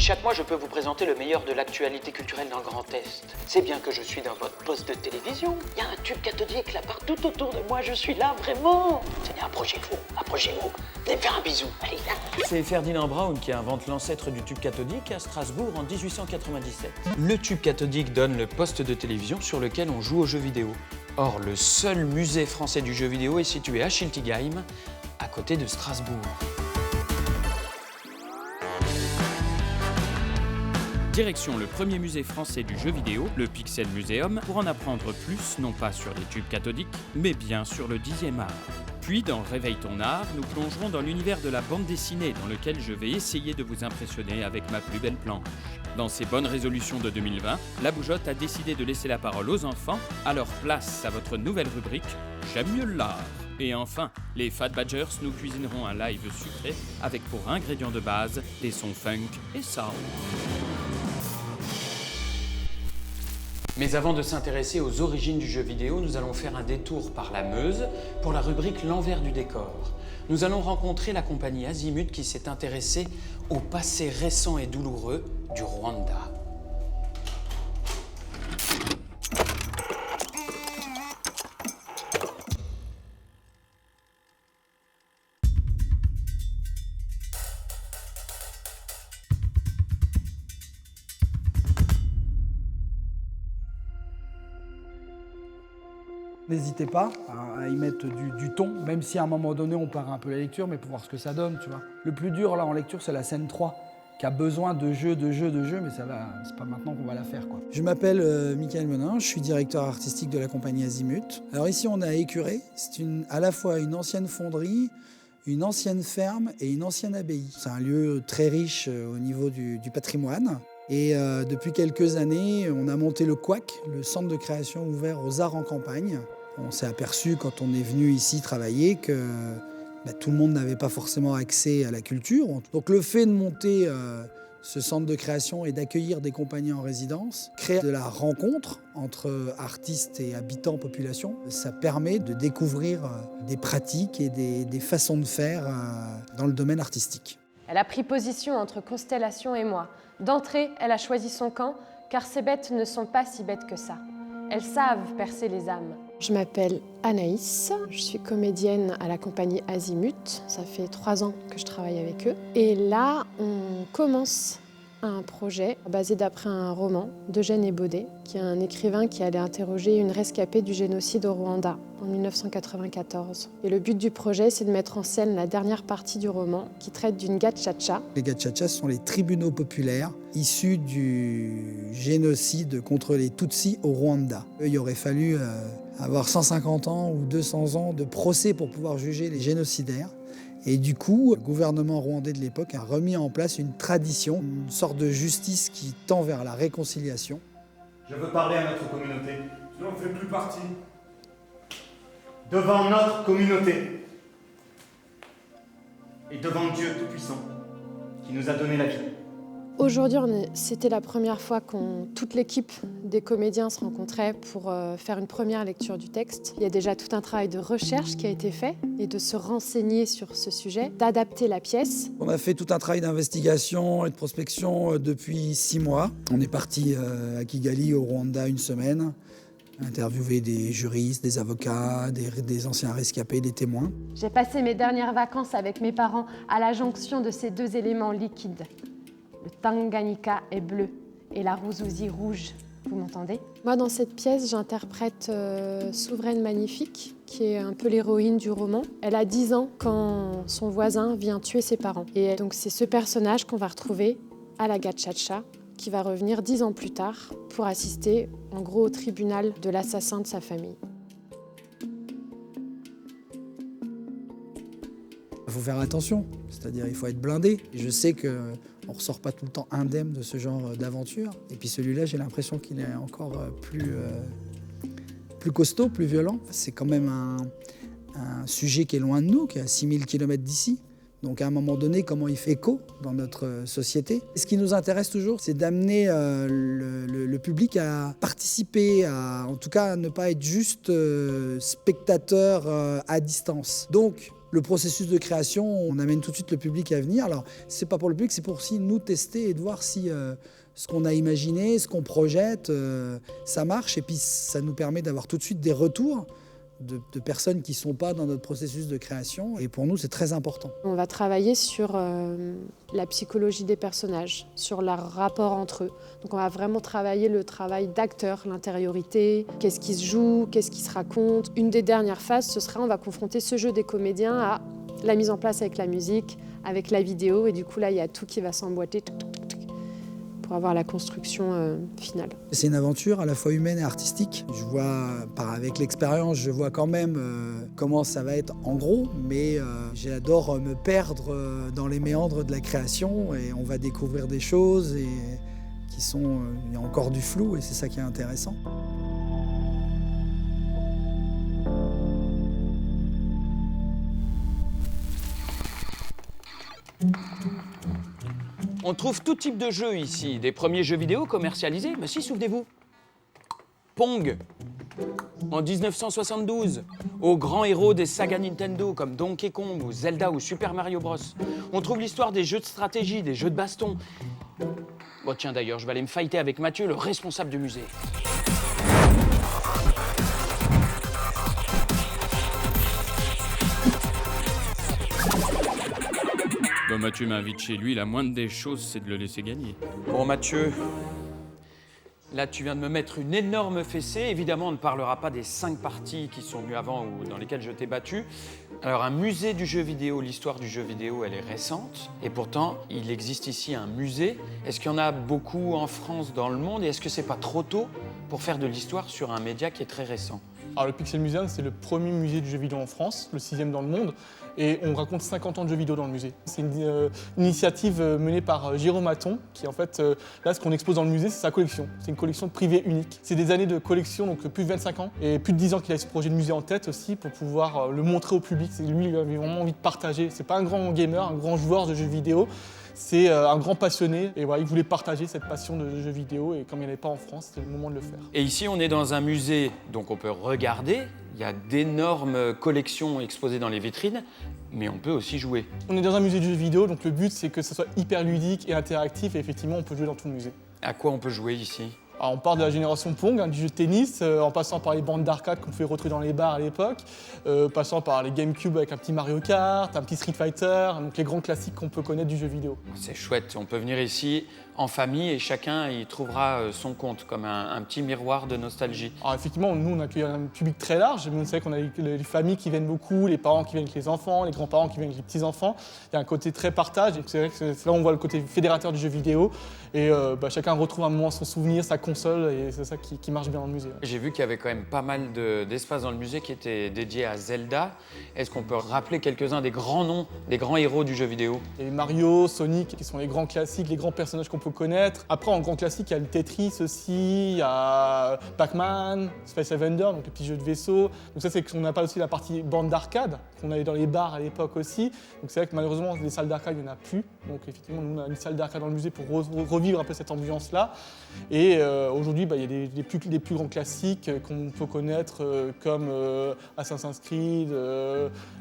chaque mois je peux vous présenter le meilleur de l'actualité culturelle dans le Grand Est. C'est bien que je suis dans votre poste de télévision. Il y a un tube cathodique là partout autour de moi, je suis là vraiment. Tenez, approchez-vous. Venez me faire un bisou, allez là. C'est Ferdinand Braun qui invente l'ancêtre du tube cathodique à Strasbourg en 1897. Le tube cathodique donne le poste de télévision sur lequel on joue aux jeux vidéo. Or, le seul musée français du jeu vidéo est situé à Schiltigheim, à côté de Strasbourg. Direction le premier musée français du jeu vidéo, le Pixel Museum, pour en apprendre plus, non pas sur les tubes cathodiques, mais bien sur le 10e art. Puis, dans Réveille ton art, nous plongerons dans l'univers de la bande dessinée, dans lequel je vais essayer de vous impressionner avec ma plus belle planche. Dans ses bonnes résolutions de 2020, la Bougeotte a décidé de laisser la parole aux enfants, alors place à votre nouvelle rubrique « J'aime mieux l'art ». Et enfin, les Fat Badgers nous cuisineront un live sucré avec pour ingrédients de base des sons funk et soul. Mais avant de s'intéresser aux origines du jeu vidéo, nous allons faire un détour par la Meuse pour la rubrique L'envers du décor. Nous allons rencontrer la compagnie Azimut qui s'est intéressée au passé récent et douloureux du Rwanda. N'hésitez pas à y mettre du ton, même si à un moment donné on part un peu la lecture, mais pour voir ce que ça donne, tu vois. Le plus dur là en lecture, c'est la scène 3, qui a besoin de jeu, mais c'est pas maintenant qu'on va la faire, quoi. Je m'appelle Michael Menin, je suis directeur artistique de la compagnie Azimut. Alors ici on est à Écureuil, c'est à la fois une ancienne fonderie, une ancienne ferme et une ancienne abbaye. C'est un lieu très riche au niveau du patrimoine. Et depuis quelques années, on a monté le Couac, le centre de création ouvert aux arts en campagne. On s'est aperçu quand on est venu ici travailler que tout le monde n'avait pas forcément accès à la culture. Donc le fait de monter ce centre de création et d'accueillir des compagnies en résidence, créer de la rencontre entre artistes et habitants, population, ça permet de découvrir des pratiques et des façons de faire dans le domaine artistique. Elle a pris position entre Constellation et moi. D'entrée, elle a choisi son camp, car ces bêtes ne sont pas si bêtes que ça. Elles savent percer les âmes. Je m'appelle Anaïs, je suis comédienne à la compagnie Azimut. Ça fait 3 ans que je travaille avec eux. Et là, on commence un projet basé d'après un roman d'Eugène Ebaudet, qui est un écrivain qui allait interroger une rescapée du génocide au Rwanda en 1994. Et le but du projet, c'est de mettre en scène la dernière partie du roman qui traite d'une gachacha. Les gachacha sont les tribunaux populaires issus du génocide contre les Tutsis au Rwanda. Il aurait fallu avoir 150 ans ou 200 ans de procès pour pouvoir juger les génocidaires. Et du coup, le gouvernement rwandais de l'époque a remis en place une tradition, une sorte de justice qui tend vers la réconciliation. Je veux parler à notre communauté. Tu n'en fais plus partie. Devant notre communauté. Et devant Dieu Tout-Puissant, qui nous a donné la vie. Aujourd'hui, c'était la première fois que toute l'équipe des comédiens se rencontrait pour faire une première lecture du texte. Il y a déjà tout un travail de recherche qui a été fait et de se renseigner sur ce sujet, d'adapter la pièce. On a fait tout un travail d'investigation et de prospection depuis 6 mois. On est parti à Kigali, au Rwanda, 1 semaine, interviewer des juristes, des avocats, des anciens rescapés, des témoins. J'ai passé mes dernières vacances avec mes parents à la jonction de ces 2 éléments liquides. Le Tanganyika est bleu et la Ruzizi rouge. Vous m'entendez? Moi, dans cette pièce, j'interprète Souveraine Magnifique, qui est un peu l'héroïne du roman. Elle a 10 ans quand son voisin vient tuer ses parents. Et donc, c'est ce personnage qu'on va retrouver à la gachacha, qui va revenir 10 ans plus tard pour assister, en gros, au tribunal de l'assassin de sa famille. Il faut faire attention, c'est-à-dire il faut être blindé. Je sais qu'on ne ressort pas tout le temps indemne de ce genre d'aventure. Et puis celui-là, j'ai l'impression qu'il est encore plus costaud, plus violent. C'est quand même un sujet qui est loin de nous, qui est à 6000 km d'ici. Donc à un moment donné, comment il fait écho dans notre société. Et ce qui nous intéresse toujours, c'est d'amener le public à participer, en tout cas à ne pas être juste spectateur à distance. Donc Le processus de création, on amène tout de suite le public à venir. Alors, c'est pas pour le public, c'est pour aussi nous tester et de voir si ce qu'on a imaginé, ce qu'on projette, ça marche. Et puis, ça nous permet d'avoir tout de suite des retours de personnes qui ne sont pas dans notre processus de création. Et pour nous, c'est très important. On va travailler sur la psychologie des personnages, sur leur rapport entre eux. Donc on va vraiment travailler le travail d'acteur, l'intériorité, qu'est-ce qui se joue, qu'est-ce qui se raconte. Une des dernières phases, ce sera on va confronter ce jeu des comédiens à la mise en place avec la musique, avec la vidéo. Et du coup, là, il y a tout qui va s'emboîter pour avoir la construction finale. C'est une aventure à la fois humaine et artistique. Je vois, avec l'expérience, je vois quand même comment ça va être en gros, mais j'adore me perdre dans les méandres de la création et on va découvrir des choses et il y a encore du flou et c'est ça qui est intéressant. On trouve tout type de jeux ici, des premiers jeux vidéo commercialisés, mais si, souvenez-vous. Pong, en 1972, aux grands héros des sagas Nintendo comme Donkey Kong ou Zelda ou Super Mario Bros. On trouve l'histoire des jeux de stratégie, des jeux de baston. Bon tiens d'ailleurs, je vais aller me fighter avec Mathieu, le responsable du musée. Bon, Mathieu m'invite chez lui, la moindre des choses, c'est de le laisser gagner. Bon, Mathieu, là, tu viens de me mettre une énorme fessée. Évidemment, on ne parlera pas des 5 parties qui sont venues avant ou dans lesquelles je t'ai battu. Alors, un musée du jeu vidéo, l'histoire du jeu vidéo, elle est récente. Et pourtant, il existe ici un musée. Est-ce qu'il y en a beaucoup en France, dans le monde? Et est-ce que c'est pas trop tôt pour faire de l'histoire sur un média qui est très récent? Alors, le Pixel Museum, c'est le premier musée du jeu vidéo en France, le 6e dans le monde. Et on raconte 50 ans de jeux vidéo dans le musée. C'est une initiative menée par Jérôme Hatton, qui en fait, là, ce qu'on expose dans le musée, c'est sa collection. C'est une collection privée unique. C'est des années de collection, donc plus de 25 ans, et plus de 10 ans qu'il a ce projet de musée en tête aussi, pour pouvoir le montrer au public. Lui, il avait vraiment envie de partager. C'est pas un grand gamer, un grand joueur de jeux vidéo, c'est un grand passionné. Et voilà, il voulait partager cette passion de jeux vidéo, et comme il n'y en avait pas en France, c'était le moment de le faire. Et ici, on est dans un musée, donc on peut regarder. Il y a d'énormes collections exposées dans les vitrines, mais on peut aussi jouer. On est dans un musée de jeux vidéo, donc le but c'est que ça soit hyper ludique et interactif, et effectivement on peut jouer dans tout le musée. À quoi on peut jouer ici? Alors, on part de la génération Pong, du jeu de tennis, en passant par les bandes d'arcade qu'on pouvait retrouver dans les bars à l'époque, passant par les GameCube avec un petit Mario Kart, un petit Street Fighter, donc les grands classiques qu'on peut connaître du jeu vidéo. C'est chouette, on peut venir ici en famille et chacun y trouvera son compte, comme un petit miroir de nostalgie. Alors effectivement, nous on accueille un public très large, mais on sait qu'on a les familles qui viennent beaucoup, les parents qui viennent avec les enfants, les grands-parents qui viennent avec les petits-enfants. Il y a un côté très partage, et c'est vrai que c'est là où on voit le côté fédérateur du jeu vidéo, et chacun retrouve un moment son souvenir, sa console, et c'est ça qui marche bien dans le musée. J'ai vu qu'il y avait quand même pas mal d'espace dans le musée qui était dédié à Zelda. Est-ce qu'on peut rappeler quelques-uns des grands noms, des grands héros du jeu vidéo? Et Mario, Sonic, qui sont les grands classiques, les grands personnages qu'on peut connaître. Après, en grand classique, il y a le Tetris aussi, il y a Pac-Man, Space Invaders, donc les petits jeux de vaisseau. Donc ça, c'est qu'on n'a pas aussi la partie bande d'arcade, qu'on avait dans les bars à l'époque aussi. Donc c'est vrai que malheureusement, les salles d'arcade, il n'y en a plus. Donc effectivement, nous, on a une salle d'arcade dans le musée pour revivre un peu cette ambiance-là. Et aujourd'hui, il y a des plus grands classiques qu'on peut connaître comme Assassin's Creed,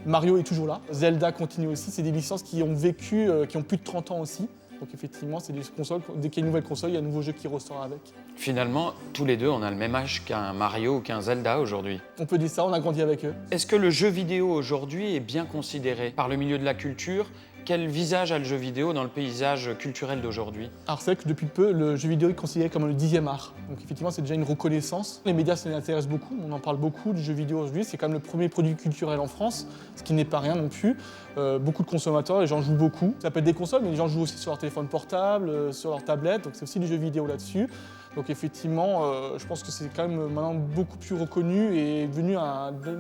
Mario est toujours là. Zelda continue aussi, c'est des licences qui ont vécu, qui ont plus de 30 ans aussi. Donc effectivement, c'est des consoles, dès qu'il y a une nouvelle console, il y a un nouveau jeu qui ressort avec. Finalement, tous les deux, on a le même âge qu'un Mario ou qu'un Zelda aujourd'hui. On peut dire ça, on a grandi avec eux. Est-ce que le jeu vidéo aujourd'hui est bien considéré par le milieu de la culture? Quel visage a le jeu vidéo dans le paysage culturel d'aujourd'hui? Alors c'est vrai que depuis peu, le jeu vidéo est considéré comme le 10e art. Donc effectivement, c'est déjà une reconnaissance. Les médias s'y intéressent beaucoup, on en parle beaucoup du jeu vidéo aujourd'hui. C'est quand même le premier produit culturel en France, ce qui n'est pas rien non plus. Beaucoup de consommateurs, les gens jouent beaucoup. Ça peut être des consoles, mais les gens jouent aussi sur leur téléphone portable, sur leur tablette, donc c'est aussi du jeu vidéo là-dessus. Donc effectivement, je pense que c'est quand même maintenant beaucoup plus reconnu et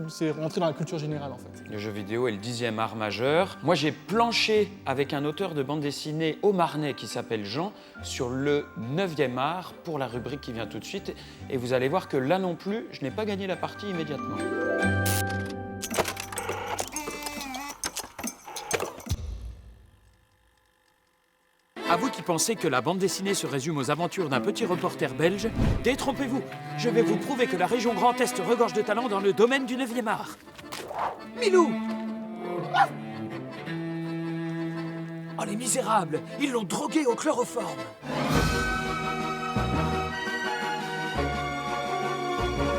c'est rentré dans la culture générale en fait. Le jeu vidéo est le 10e art majeur. Moi j'ai planché avec un auteur de bande dessinée haut-marnais qui s'appelle Jean sur le 9e art pour la rubrique qui vient tout de suite. Et vous allez voir que là non plus, je n'ai pas gagné la partie immédiatement. À vous qui pensez que la bande dessinée se résume aux aventures d'un petit reporter belge, détrompez-vous. Je vais vous prouver que la région Grand Est regorge de talent dans le domaine du 9e art. Milou! Oh, les misérables! Ils l'ont drogué au chloroforme!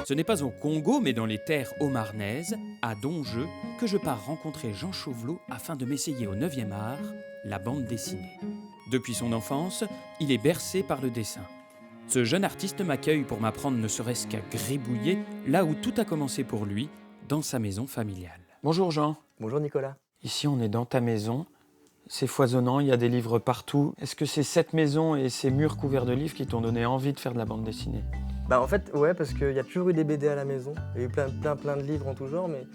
Ce n'est pas au Congo, mais dans les terres haut-marnaises, à Donjeu, que je pars rencontrer Jean Chauvelot afin de m'essayer au 9e art, la bande dessinée. Depuis son enfance, il est bercé par le dessin. Ce jeune artiste m'accueille pour m'apprendre ne serait-ce qu'à gribouiller, là où tout a commencé pour lui, dans sa maison familiale. Bonjour Jean. Bonjour Nicolas. Ici on est dans ta maison. C'est foisonnant, il y a des livres partout. Est-ce que c'est cette maison et ces murs couverts de livres qui t'ont donné envie de faire de la bande dessinée? Bah en fait, ouais, parce qu'il y a toujours eu des BD à la maison. Il y a eu plein de livres en tout genre, mais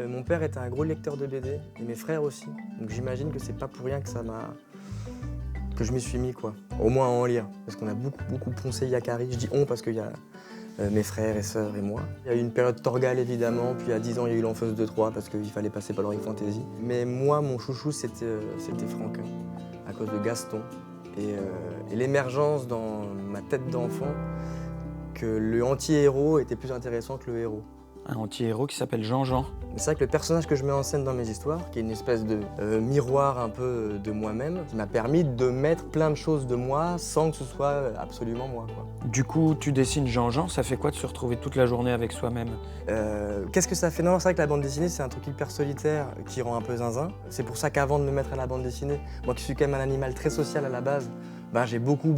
mon père était un gros lecteur de BD, et mes frères aussi. Donc j'imagine que c'est pas pour rien que que je m'y suis mis, quoi. Au moins à en lire, parce qu'on a beaucoup poncé Yakari. Je dis on parce qu'il y a mes frères et sœurs et moi. Il y a eu une période Torgal, évidemment, puis à 10 ans, il y a eu l'Enfeuse de Troyes, parce qu'il fallait passer par l'Heroic Fantasy. Mais moi, mon chouchou, c'était Franquin, à cause de Gaston. Et l'émergence dans ma tête d'enfant, que le anti-héros était plus intéressant que le héros. Un anti-héros qui s'appelle Jean-Jean. C'est vrai que le personnage que je mets en scène dans mes histoires, qui est une espèce de miroir un peu de moi-même, qui m'a permis de mettre plein de choses de moi sans que ce soit absolument moi, quoi. Du coup, tu dessines Jean-Jean, ça fait quoi de se retrouver toute la journée avec soi-même? Qu'est-ce que ça fait? Non, c'est vrai que la bande dessinée, c'est un truc hyper solitaire qui rend un peu zinzin. C'est pour ça qu'avant de me mettre à la bande dessinée, moi qui suis quand même un animal très social à la base, ben, j'ai beaucoup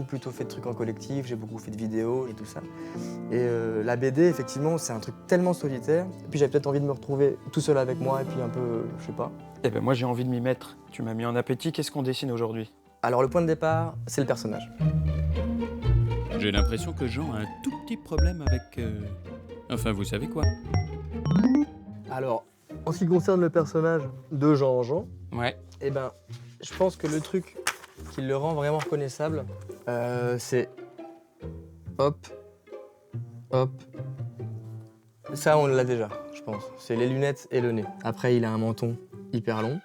plutôt fait de trucs en collectif, j'ai beaucoup fait de vidéos et tout ça. Et la BD, effectivement, c'est un truc tellement solitaire. Et puis j'avais peut-être envie de me retrouver tout seul avec moi et puis un peu, je sais pas. Eh ben moi j'ai envie de m'y mettre. Tu m'as mis en appétit, qu'est-ce qu'on dessine aujourd'hui? Alors le point de départ, c'est le personnage. J'ai l'impression que Jean a un tout petit problème avec... Enfin, vous savez quoi? Alors, en ce qui concerne le personnage de Jean-Jean, Ouais. eh ben, je pense que le truc qui le rend vraiment reconnaissable, c'est hop. Ça, on l'a déjà, je pense. C'est les lunettes et le nez. Après, il a un menton hyper long,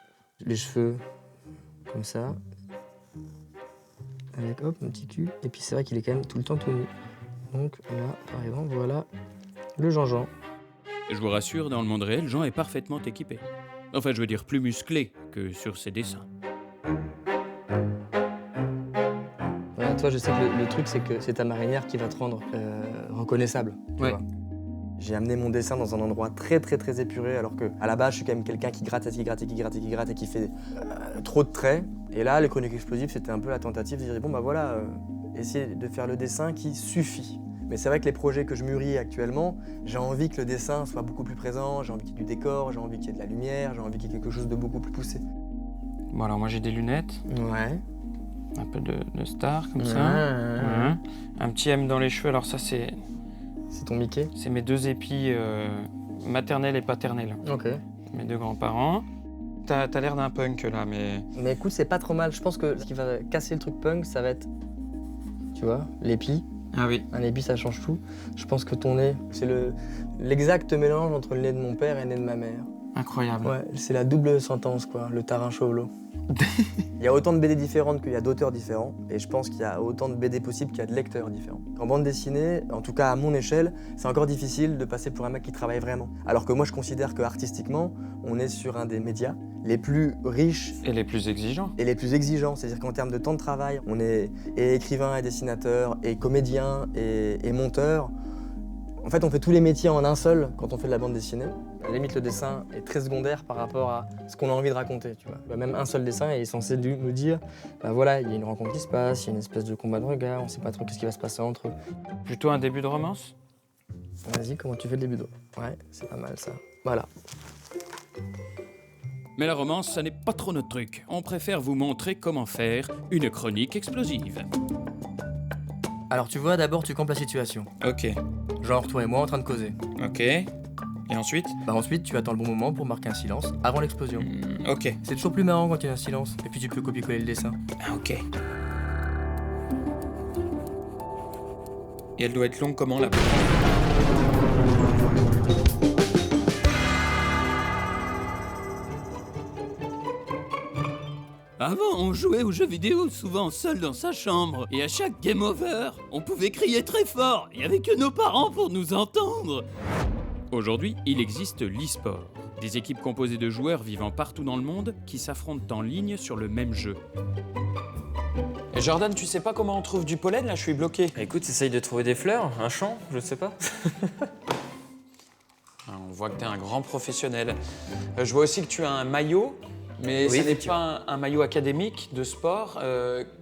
les cheveux comme ça, avec hop, un petit cul. Et puis c'est vrai qu'il est quand même tout le temps tout nu. Donc là, par exemple, voilà le Jean-Jean. Je vous rassure, dans le monde réel, Jean est parfaitement équipé. Enfin, je veux dire plus musclé que sur ses dessins. Voilà, toi, je sais que le truc, c'est que c'est ta marinière qui va te rendre reconnaissable. Tu vois. J'ai amené mon dessin dans un endroit très épuré, alors que à la base, je suis quand même quelqu'un qui gratte et qui fait trop de traits. Et là, les Chroniques Explosives, c'était un peu la tentative de dire bon, bah voilà, essayer de faire le dessin qui suffit. Mais c'est vrai que les projets que je mûris actuellement, j'ai envie que le dessin soit beaucoup plus présent, j'ai envie qu'il y ait du décor, j'ai envie qu'il y ait de la lumière, j'ai envie qu'il y ait quelque chose de beaucoup plus poussé. Bon, alors moi j'ai des lunettes. Ouais. Un peu de star, comme ça. Ouais. Un petit M dans les cheveux, alors ça c'est... C'est ton Mickey? C'est mes deux épis maternels et paternels. Ok. Mes deux grands-parents. T'as l'air d'un punk là, mais... Mais écoute, c'est pas trop mal. Je pense que ce qui va casser le truc punk, ça va être, tu vois, l'épi. Ah oui. Un épi, ça change tout. Je pense que ton nez, c'est l'exact mélange entre le nez de mon père et le nez de ma mère. Incroyable. Ouais, c'est la double sentence, quoi, le tarin Chauvelot. Il y a autant de BD différentes qu'il y a d'auteurs différents, et je pense qu'il y a autant de BD possibles qu'il y a de lecteurs différents. En bande dessinée, en tout cas à mon échelle, c'est encore difficile de passer pour un mec qui travaille vraiment. Alors que moi, je considère que artistiquement, on est sur un des médias les plus riches et les plus exigeants. Et les plus exigeants, c'est-à-dire qu'en termes de temps de travail, on est et écrivain et dessinateur, et comédien et monteur. En fait, on fait tous les métiers en un seul quand on fait de la bande dessinée. À la limite, le dessin est très secondaire par rapport à ce qu'on a envie de raconter, tu vois. Bah, même un seul dessin est censé nous dire, bah voilà, il y a une rencontre qui se passe, il y a une espèce de combat de regard, on sait pas trop qu'est-ce qui va se passer entre eux. Plutôt un début de romance? Vas-y, comment tu fais le début de... Ouais, c'est pas mal ça. Voilà. Mais la romance, ça n'est pas trop notre truc. On préfère vous montrer comment faire une chronique explosive. Alors tu vois, d'abord tu campes la situation. Ok. Genre toi et moi en train de causer. Ok. Et ensuite? Bah ensuite tu attends le bon moment pour marquer un silence avant l'explosion. Ok. C'est toujours plus marrant quand il y a un silence. Et puis tu peux copier-coller le dessin. Ah ok. Et elle doit être longue comment la... Avant, on jouait aux jeux vidéo souvent seul dans sa chambre. Et à chaque game over, on pouvait crier très fort. Il n'y avait que nos parents pour nous entendre. Aujourd'hui, il existe l'e-sport. Des équipes composées de joueurs vivant partout dans le monde qui s'affrontent en ligne sur le même jeu. Et Jordan, tu sais pas comment on trouve du pollen là? Je suis bloqué. Écoute, essaye de trouver des fleurs, un champ, je sais pas. On voit que tu es un grand professionnel. Je vois aussi que tu as un maillot, mais Oui, ce n'est effectivement. pas un maillot académique de sport.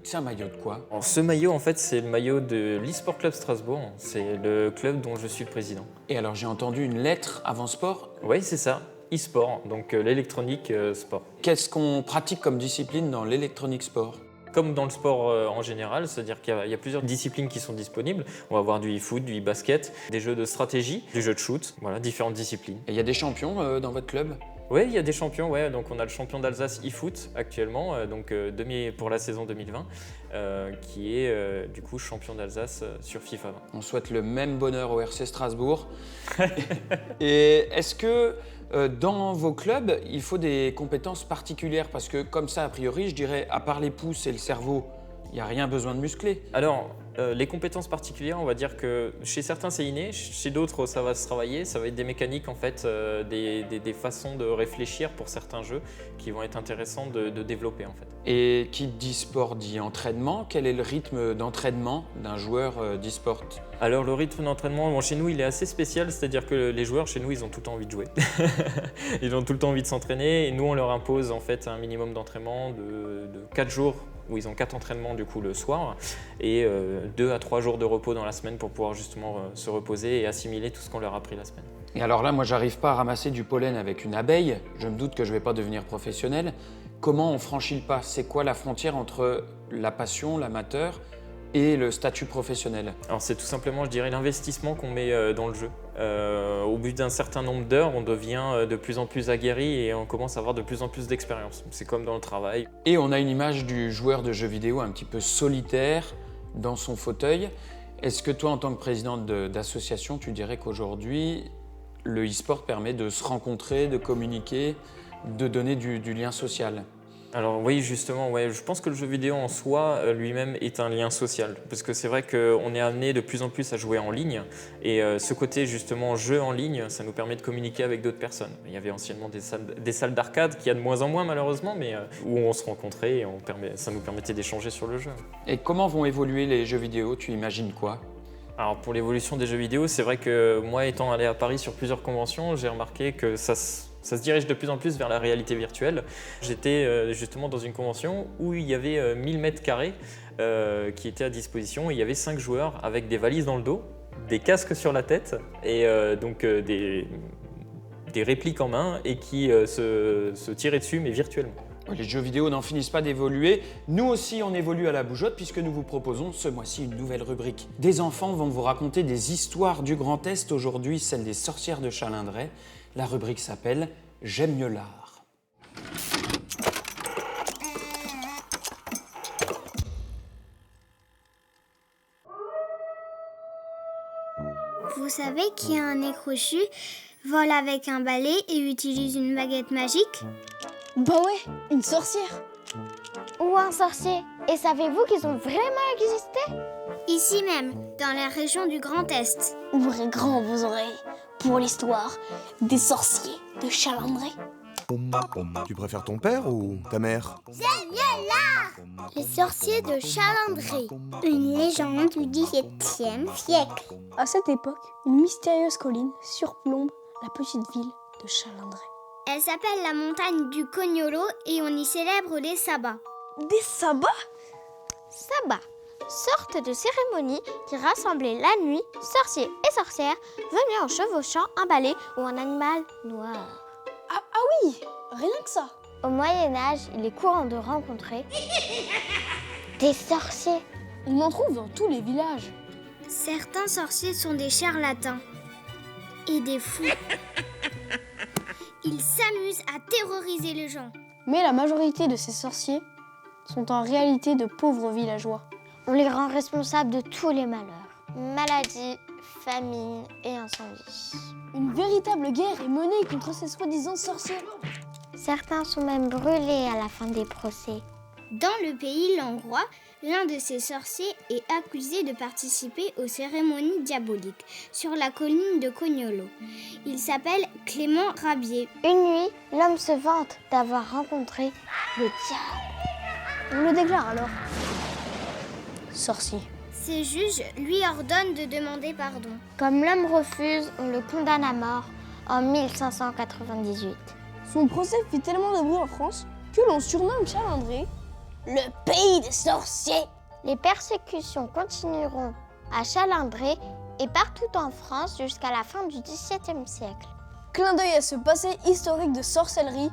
C'est un maillot de quoi? Alors, ce maillot, en fait, c'est le maillot de l'e-sport club Strasbourg. C'est le club dont je suis le président. Et alors j'ai entendu une lettre avant sport. Oui, c'est ça, e-sport, donc l'électronique sport. Qu'est-ce qu'on pratique comme discipline dans l'électronique sport? Comme dans le sport en général, c'est-à-dire qu'il y a plusieurs disciplines qui sont disponibles. On va avoir du e-foot, du e-basket, des jeux de stratégie, du jeu de shoot, voilà, différentes disciplines. Et il y a des champions dans votre club? Oui, il y a des champions, ouais. Donc on a le champion d'Alsace e-foot actuellement, pour la saison 2020, qui est du coup champion d'Alsace sur FIFA 20. On souhaite le même bonheur au RC Strasbourg. Et est-ce que dans vos clubs, il faut des compétences particulières? Parce que comme ça, a priori, je dirais, à part les pouces et le cerveau, il n'y a rien besoin de muscler. Alors, les compétences particulières, on va dire que chez certains c'est inné, chez d'autres ça va se travailler, ça va être des mécaniques en fait, des façons de réfléchir pour certains jeux qui vont être intéressants de développer en fait. Et qui dit sport dit entraînement. Quel est le rythme d'entraînement d'un joueur d'e-sport? Alors le rythme d'entraînement, bon, chez nous il est assez spécial, c'est-à-dire que les joueurs chez nous ils ont tout le temps envie de jouer. Ils ont tout le temps envie de s'entraîner et nous on leur impose en fait un minimum d'entraînement de 4 jours où ils ont 4 entraînements du coup le soir et 2 à 3 jours de repos dans la semaine pour pouvoir justement se reposer et assimiler tout ce qu'on leur a appris la semaine. Et alors là, moi, j'arrive pas à ramasser du pollen avec une abeille. Je me doute que je vais pas devenir professionnel. Comment on franchit le pas? C'est quoi la frontière entre la passion, l'amateur et le statut professionnel? Alors c'est tout simplement, je dirais, l'investissement qu'on met dans le jeu. Au bout d'un certain nombre d'heures, on devient de plus en plus aguerri et on commence à avoir de plus en plus d'expérience. C'est comme dans le travail. Et on a une image du joueur de jeux vidéo un petit peu solitaire dans son fauteuil. Est-ce que toi, en tant que présidente d'association, tu dirais qu'aujourd'hui, le e-sport permet de se rencontrer, de communiquer, de donner du lien social? Alors oui, justement, ouais, je pense que le jeu vidéo en soi lui-même est un lien social. Parce que c'est vrai qu'on est amené de plus en plus à jouer en ligne. Et ce côté justement jeu en ligne, ça nous permet de communiquer avec d'autres personnes. Il y avait anciennement des salles d'arcade, qu'il y a de moins en moins malheureusement, mais où on se rencontrait et ça nous permettait d'échanger sur le jeu. Et comment vont évoluer les jeux vidéo? Tu imagines quoi? Alors pour l'évolution des jeux vidéo, c'est vrai que moi étant allé à Paris sur plusieurs conventions, j'ai remarqué que ça se dirige de plus en plus vers la réalité virtuelle. J'étais justement dans une convention où il y avait 1000 mètres carrés qui étaient à disposition et il y avait 5 joueurs avec des valises dans le dos, des casques sur la tête et des répliques en main et qui se tiraient dessus mais virtuellement. Les jeux vidéo n'en finissent pas d'évoluer. Nous aussi, on évolue à la bougeotte puisque nous vous proposons ce mois-ci une nouvelle rubrique. Des enfants vont vous raconter des histoires du Grand Est, aujourd'hui celle des sorcières de Chalindray. La rubrique s'appelle « J'aime mieux l'art ». Vous savez qu'un nez crochu vole avec un balai et utilise une baguette magique? Bah ouais, une sorcière. Ou un sorcier. Et savez-vous qu'ils ont vraiment existé? Ici même, dans la région du Grand Est. Ouvrez grand vos oreilles pour l'histoire des sorciers de Chalindray. Tu préfères ton père ou ta mère? J'aime mieux l'art! Les sorciers de Chalindray. Une légende du XVIIe siècle. À cette époque, une mystérieuse colline surplombe la petite ville de Chalindray. Elle s'appelle la montagne du Cognolo et on y célèbre les sabbats. Des sabbats? Sabbats, sorte de cérémonie qui rassemblait la nuit sorciers et sorcières venus en chevauchant un balai ou un animal noir. Ah oui, rien que ça. Au Moyen-Âge, il est courant de rencontrer des sorciers. On en trouve dans tous les villages. Certains sorciers sont des charlatans et des fous. Ils s'amusent à terroriser les gens. Mais la majorité de ces sorciers sont en réalité de pauvres villageois. On les rend responsables de tous les malheurs. Maladies, famine et incendies. Une véritable guerre est menée contre ces soi-disant sorciers. Certains sont même brûlés à la fin des procès. Dans le pays langrois, l'un de ces sorciers est accusé de participer aux cérémonies diaboliques sur la colline de Cognolo. Il s'appelle Clément Rabier. Une nuit, l'homme se vante d'avoir rencontré le diable. On le déclare alors sorcier. Ses juges lui ordonnent de demander pardon. Comme l'homme refuse, on le condamne à mort en 1598. Son procès fait tellement de bruit en France que l'on surnomme Chalindré le pays des sorciers. Les persécutions continueront à Chalindré et partout en France jusqu'à la fin du XVIIe siècle. Clin d'œil à ce passé historique de sorcellerie.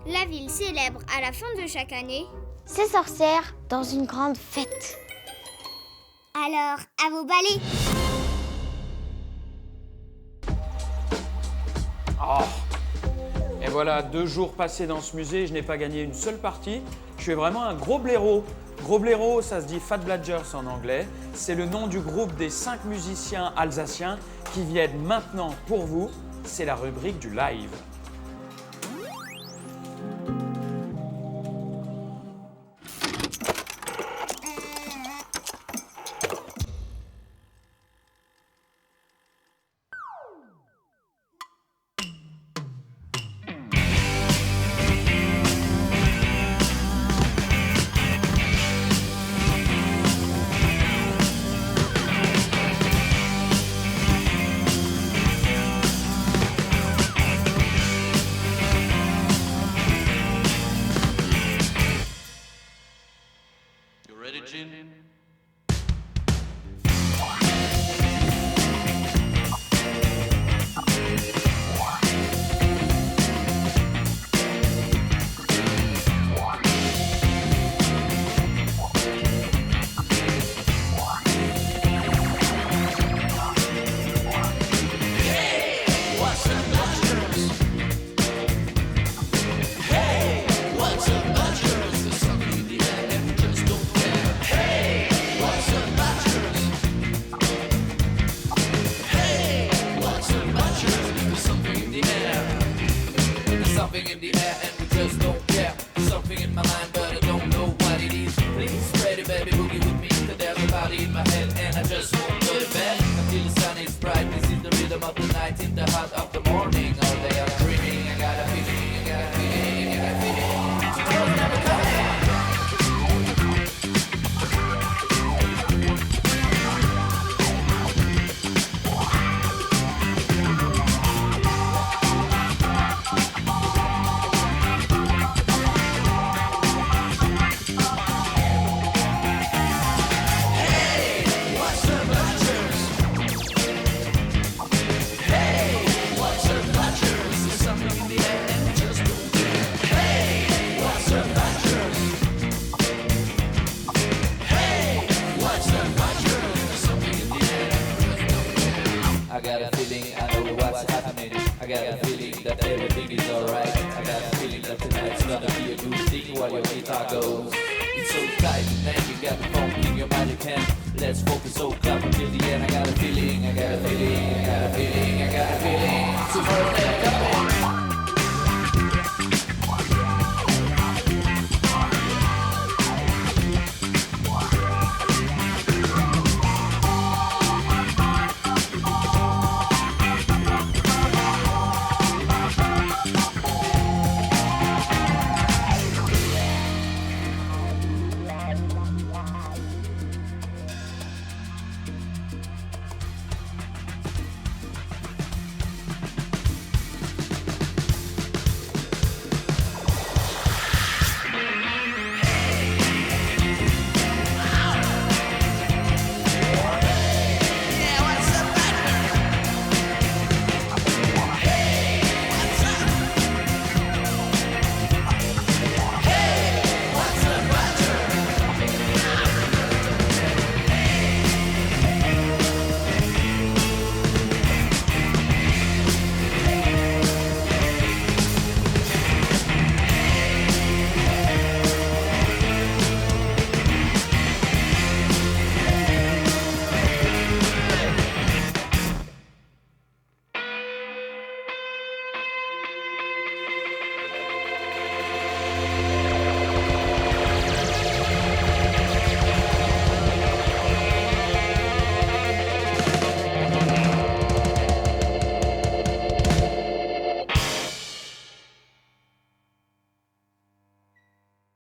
La ville célèbre à la fin de chaque année ses sorcières dans une grande fête. Alors, à vos balais. Oh. Et voilà, 2 jours passés dans ce musée, je n'ai pas gagné une seule partie. Je suis vraiment un gros blaireau. Gros blaireau, ça se dit Fat Bludgers en anglais. C'est le nom du groupe des 5 musiciens alsaciens qui viennent maintenant pour vous. C'est la rubrique du live. Let's focus so clap until the end. I got a feeling, I got a feeling, I got a feeling, I got a feeling.